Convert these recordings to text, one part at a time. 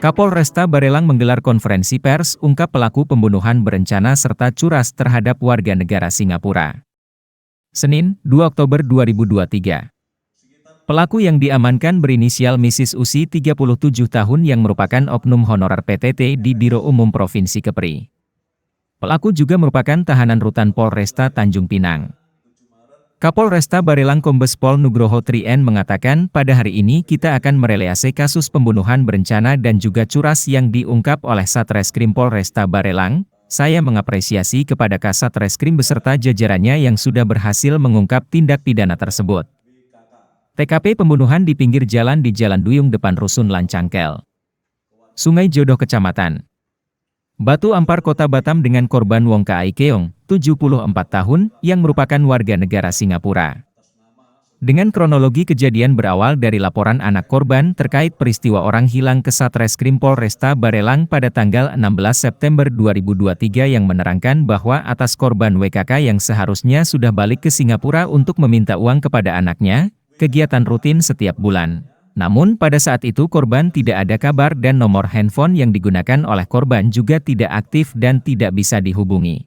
Kapolresta Barelang menggelar konferensi pers ungkap pelaku pembunuhan berencana serta curas terhadap warga negara Singapura. Senin, 2 Oktober 2023. Pelaku yang diamankan berinisial Mrs. Usi 37 tahun yang merupakan oknum honorer PTT di Biro Umum Provinsi Kepri. Pelaku juga merupakan tahanan rutan Polresta Tanjung Pinang. Kapolresta Barelang Kombes Pol Nugroho Trien mengatakan pada hari ini kita akan merelase kasus pembunuhan berencana dan juga curas yang diungkap oleh Satreskrim Polresta Barelang. Saya mengapresiasi kepada Kasatreskrim beserta jajarannya yang sudah berhasil mengungkap tindak pidana tersebut. TKP pembunuhan di pinggir jalan di Jalan Duyung depan Rusun Lancangkel, Sungai Jodoh Kecamatan Batu Ampar Kota Batam dengan korban Wong Kai Keong, 74 tahun, yang merupakan warga negara Singapura. Dengan kronologi kejadian berawal dari laporan anak korban terkait peristiwa orang hilang ke Satreskrim Polresta Barelang pada tanggal 16 September 2023 yang menerangkan bahwa atas korban WKK yang seharusnya sudah balik ke Singapura untuk meminta uang kepada anaknya, kegiatan rutin setiap bulan. Namun pada saat itu korban tidak ada kabar dan nomor handphone yang digunakan oleh korban juga tidak aktif dan tidak bisa dihubungi.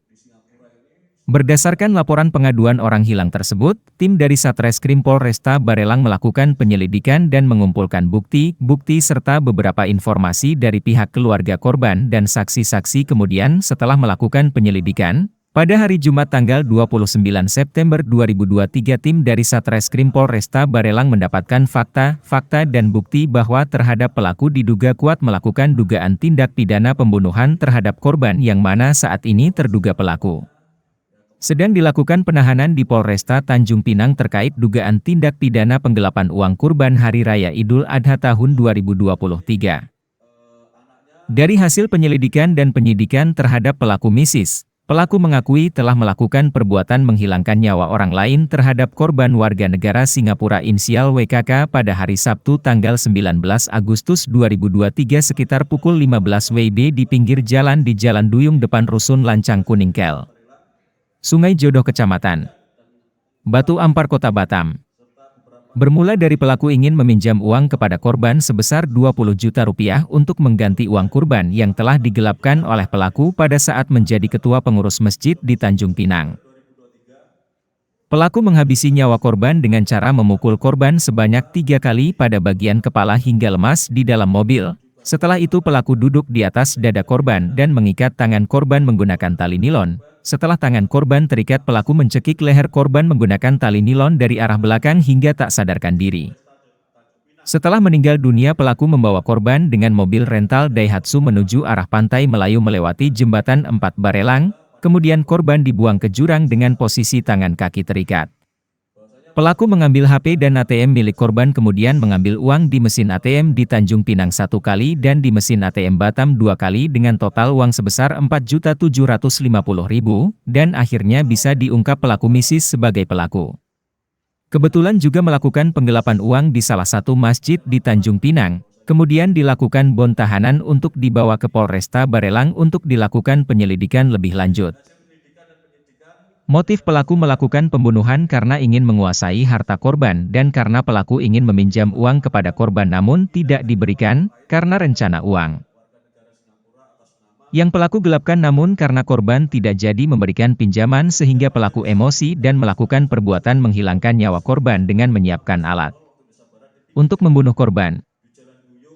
Berdasarkan laporan pengaduan orang hilang tersebut, tim dari Satreskrim Polresta Barelang melakukan penyelidikan dan mengumpulkan bukti serta beberapa informasi dari pihak keluarga korban dan saksi-saksi. Kemudian setelah melakukan penyelidikan, pada hari Jumat tanggal 29 September 2023 tim dari Satreskrim Polresta Barelang mendapatkan fakta dan bukti bahwa terhadap pelaku diduga kuat melakukan dugaan tindak pidana pembunuhan terhadap korban yang mana saat ini terduga pelaku sedang dilakukan penahanan di Polresta Tanjung Pinang terkait dugaan tindak pidana penggelapan uang kurban Hari Raya Idul Adha tahun 2023. Dari hasil penyelidikan dan penyidikan terhadap pelaku Mrs. Pelaku mengakui telah melakukan perbuatan menghilangkan nyawa orang lain terhadap korban warga negara Singapura inisial WKK pada hari Sabtu tanggal 19 Agustus 2023 sekitar pukul 15 WIB di pinggir jalan di Jalan Duyung depan Rusun Lancang Kuningkel, Sungai Jodoh Kecamatan Batu Ampar Kota Batam. Bermula dari pelaku ingin meminjam uang kepada korban sebesar 20 juta rupiah untuk mengganti uang kurban yang telah digelapkan oleh pelaku pada saat menjadi ketua pengurus masjid di Tanjung Pinang. Pelaku menghabisi nyawa korban dengan cara memukul korban sebanyak 3 kali pada bagian kepala hingga lemas di dalam mobil. Setelah itu pelaku duduk di atas dada korban dan mengikat tangan korban menggunakan tali nilon. Setelah tangan korban terikat, pelaku mencekik leher korban menggunakan tali nilon dari arah belakang hingga tak sadarkan diri. Setelah meninggal dunia, pelaku membawa korban dengan mobil rental Daihatsu menuju arah Pantai Melayu melewati Jembatan 4 Barelang, kemudian korban dibuang ke jurang dengan posisi tangan kaki terikat. Pelaku mengambil HP dan ATM milik korban kemudian mengambil uang di mesin ATM di Tanjung Pinang 1 kali dan di mesin ATM Batam 2 kali dengan total uang sebesar Rp4.750.000 dan akhirnya bisa diungkap pelaku Mrs. sebagai pelaku. Kebetulan juga melakukan penggelapan uang di salah satu masjid di Tanjung Pinang, kemudian dilakukan bon tahanan untuk dibawa ke Polresta Barelang untuk dilakukan penyelidikan lebih lanjut. Motif pelaku melakukan pembunuhan karena ingin menguasai harta korban dan karena pelaku ingin meminjam uang kepada korban namun tidak diberikan, karena rencana uang yang pelaku gelapkan namun karena korban tidak jadi memberikan pinjaman sehingga pelaku emosi dan melakukan perbuatan menghilangkan nyawa korban dengan menyiapkan alat untuk membunuh korban.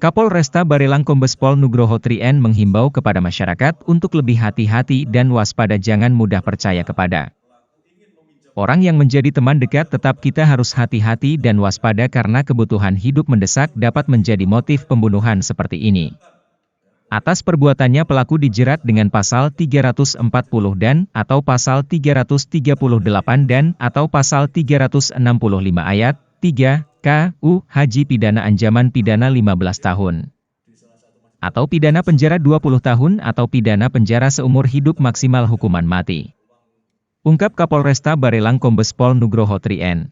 Kapolresta Barelang Kombes Pol Nugroho Trien menghimbau kepada masyarakat untuk lebih hati-hati dan waspada, jangan mudah percaya kepada orang yang menjadi teman dekat. Tetap kita harus hati-hati dan waspada karena kebutuhan hidup mendesak dapat menjadi motif pembunuhan seperti ini. Atas perbuatannya pelaku dijerat dengan pasal 340 dan atau pasal 338 dan atau pasal 365 ayat 3 KU Haji pidana ancaman pidana 15 tahun. Atau pidana penjara 20 tahun atau pidana penjara seumur hidup maksimal hukuman mati. Ungkap Kapolresta Barelang Kombes Pol Nugroho Trien.